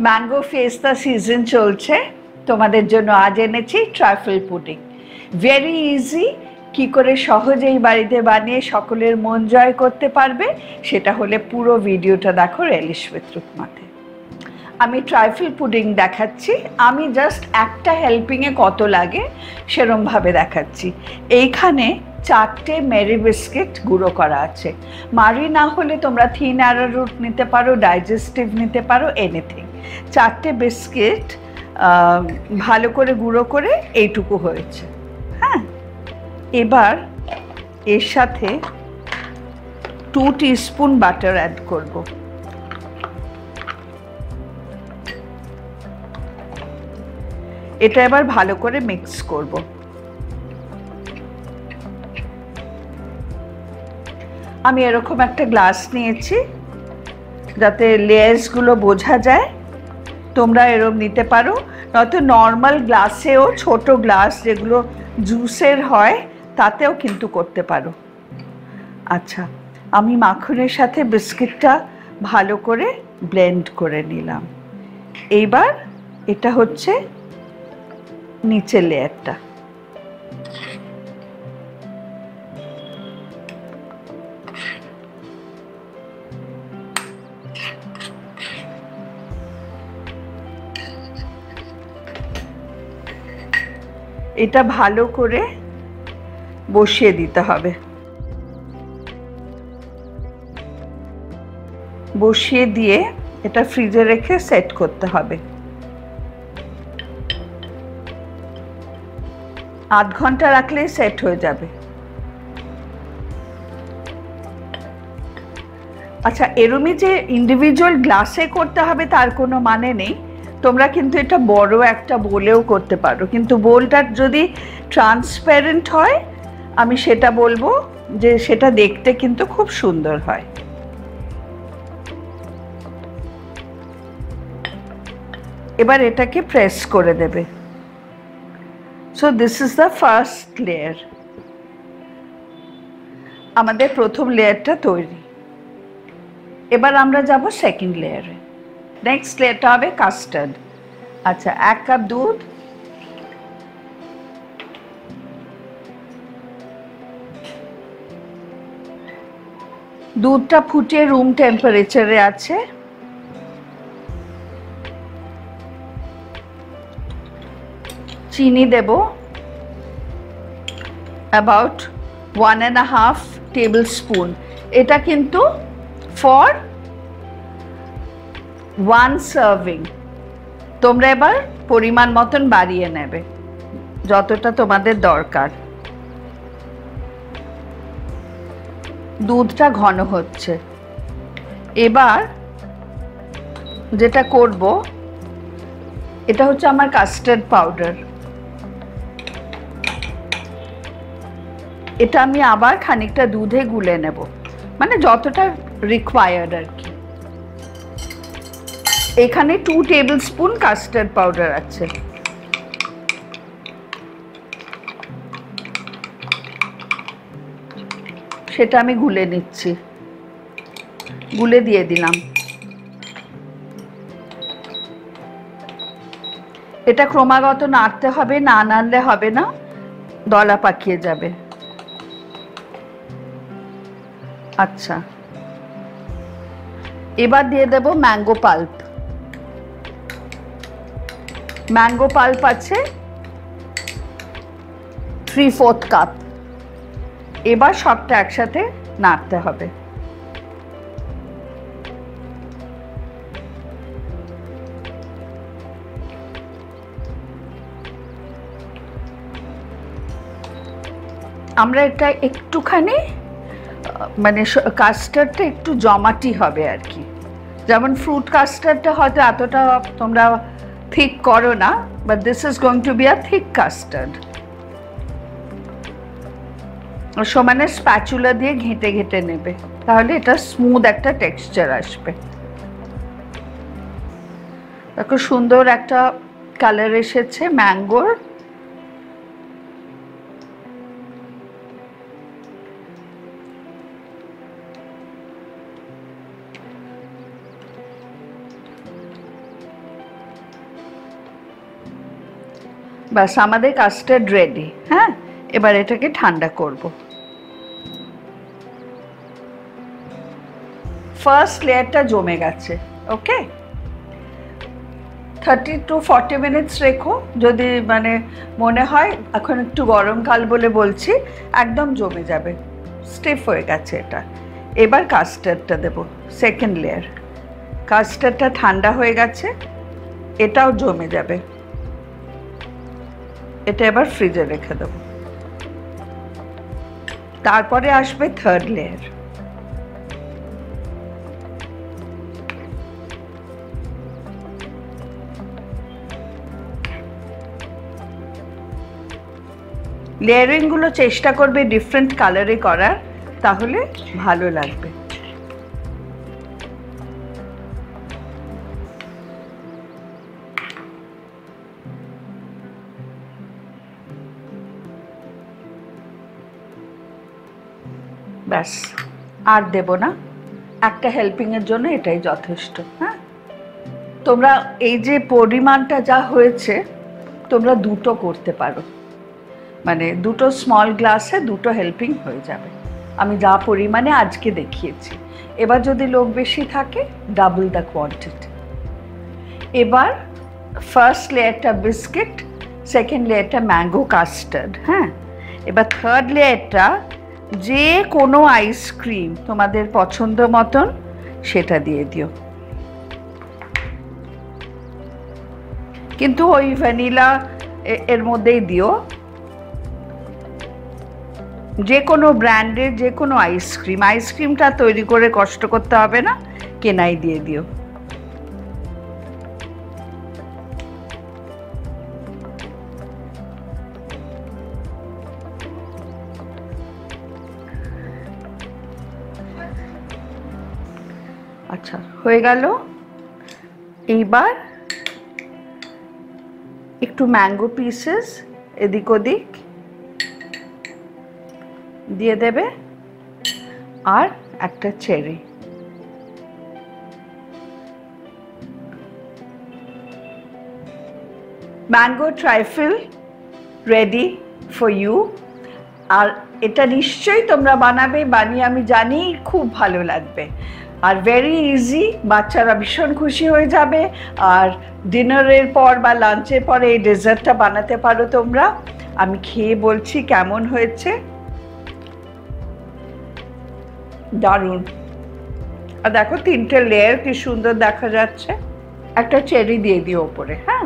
Mango ফেস্তা season চলছে, তোমাদের জন্য আজ এনেছি ট্রাফল পুডিং। ভেরি ইজি, কি করে সহজেই বাড়িতে বানিয়ে সকলের মন জয় করতে পারবে সেটা হলে পুরো ভিডিওটা দেখো রেলিশ উইথ রুকমাতে। আমি ট্রাইফল পুডিং দেখাচ্ছি, আমি জাস্ট একটা হেল্পিংয়ে কত লাগে সেরমভাবে দেখাচ্ছি। এইখানে 4টে মেরি বিস্কিট গুঁড়ো করা আছে। মারি না হলে তোমরা থিন অ্যারারুট নিতে পারো, ডাইজেস্টিভ নিতে পারো, এনিথিং। 4টে বিস্কিট ভালো করে গুঁড়ো করে এইটুকু হয়েছে। হ্যাঁ, এবার এর সাথে 2 টিস্পুন বাটার অ্যাড করব। এটা এবার ভালো করে মিক্স করব। আমি এরকম একটা গ্লাস নিয়েছি যাতে লেয়ার্সগুলো বোঝা যায়। তোমরা এরকম নিতে পারো, নয়তো নর্মাল গ্লাসেও, ছোট গ্লাস যেগুলো জুসের হয় তাতেও কিন্তু করতে পারো। আচ্ছা, আমি মাখনের সাথে বিস্কিটটা ভালো করে ব্লেন্ড করে নিলাম। এইবার এটা হচ্ছে নিচের লেয়ারটা। এটা ভালো করে বসিয়ে দিতে হবে। বসিয়ে দিয়ে এটা ফ্রিজে রেখে সেট করতে হবে। 8 ঘন্টা রাখলেই সেট হয়ে যাবে। আচ্ছা, এরমই যে ইন্ডিভিজুয়াল গ্লাসে করতে হবে তার কোনো মানে নেই। তোমরা কিন্তু এটা বড় একটা বোলেও করতে পারো, কিন্তু বোলটা যদি ট্রান্সপারেন্ট হয় আমি সেটা বলবো যে সেটা দেখতে কিন্তু খুব সুন্দর হয়। এবার এটাকে প্রেস করে দেবে। So this is the first layer. আমাদের প্রথম লেয়ারটা তৈরি। এবার আমরা যাব সেকেন্ড লেয়ারে। নেক্সট লেয়ারটা হবে কাস্টার্ড। আচ্ছা, 1 কাপ দুধ, দুধটা ফুটিয়ে রুম টেম্পারেচারে আছে। চিনি দেব অ্যাবাউট 1.5 টেবিল স্পুন। এটা কিন্তু ফর 1 সার্ভিং। তোমরা এবার পরিমাণ মতন বাড়িয়ে নেবে যতটা তোমাদের দরকার। দুধটা ঘন হচ্ছে। এবার যেটা করব, এটা হচ্ছে আমার কাস্টার্ড পাউডার। এটা আমি আবার খানিকটা দুধে গুলে নেব, মানে যতটা রিকোয়ার্ড আর কি। এখানে 2 টেবিল স্পুন কাস্টার্ড পাউডার আছে। সেটা আমি গুলে নিচ্ছি। গুলে দিয়ে দিলাম। এটা ক্রমাগত নাড়তে হবে, না নাড়লে হবে না, দলা পাকিয়ে যাবে। আচ্ছা, এবার দিয়ে দেব ম্যাঙ্গো পাল্প। ম্যাঙ্গো পাল্প আছে 3/4 কাপ। এবার সবটা একসাথে নাড়তে হবে। আমরা এটা একটুখানি মানে কাস্টার্ডটা একটু জমাটি হবে আর কি। যেমন ফ্রুট কাস্টার্ডটা হয়তো এতটা তোমরা থিক করো না, but this is going to be a thick custard. সমানে স্প্যাচুলা দিয়ে ঘেঁটে ঘেঁটে নেবে, তাহলে এটা স্মুথ একটা টেক্সচার আসবে। দেখো সুন্দর একটা কালার এসেছে ম্যাঙ্গোর। ব্যাস আমাদের কাস্টার্ড রেডি। হ্যাঁ, এবার এটাকে ঠান্ডা করব। ফার্স্ট লেয়ারটা জমে গেছে। ওকে, 30 to 40 মিনিটস রেখো। যদি মানে মনে হয় এখন একটু গরমকাল বলে বলছি, একদম জমে যাবে, স্টিফ হয়ে গেছে এটা। এবার কাস্টার্ডটা দেব, সেকেন্ড লেয়ার। কাস্টার্ডটা ঠান্ডা হয়ে গেছে, এটাও জমে যাবে। এটা এবার ফ্রিজে রেখে দেব। তারপরে আসবে থার্ড লেয়ার। লেয়ারিংগুলো চেষ্টা করবে ডিফারেন্ট কালারে করার, তাহলে ভালো লাগবে। ব্যাস, আর দেব না, একটা হেল্পিংয়ের জন্য এটাই যথেষ্ট। হ্যাঁ, তোমরা এই যে পরিমাণটা যা হয়েছে, তোমরা দুটো করতে পারো, মানে দুটো স্মল গ্লাসে দুটো হেল্পিং হয়ে যাবে। আমি যা পরিমাণে আজকে দেখিয়েছি। এবার যদি লোক বেশি থাকে, ডাবল দ্য কোয়ান্টিটি। এবার ফার্স্ট লেয়ারটা বিস্কিট, সেকেন্ড লেয়ারটা ম্যাঙ্গো কাস্টার্ড। হ্যাঁ, এবার থার্ড লেয়ারটা যে কোনো আইসক্রিম তোমাদের পছন্দ মতন সেটা দিয়ে দিও, কিন্তু ওই ভ্যানিলা এর মধ্যেই দিও। যে কোনো ব্র্যান্ডের যে কোনো আইসক্রিমটা তৈরি করে কষ্ট করতে হবে না, কেনাই দিয়ে দিও। আচ্ছা, হয়ে গেল। এইবার একটু ম্যাঙ্গো পিসেস এদিক ওদিক দিয়ে দেবে, আর একটা cherry. Mango trifle ready for you. আর এটা নিশ্চয়ই তোমরা বানাবে, বানিয়ে আমি জানি খুব ভালো লাগবে। আর ভেরি ইজি, বাচ্চারা ভীষণ খুশি হয়ে যাবে। আর ডিনারের পর বা লাঞ্চের পরে এই ডেজার্টটা বানাতে পারো তোমরা। আমি খেয়ে বলছি কেমন হয়েছে। দারুণ। আর দেখো, তিনটে লেয়ার কি সুন্দর দেখা যাচ্ছে। একটা চেরি দিয়ে দিও ওপরে। হ্যাঁ।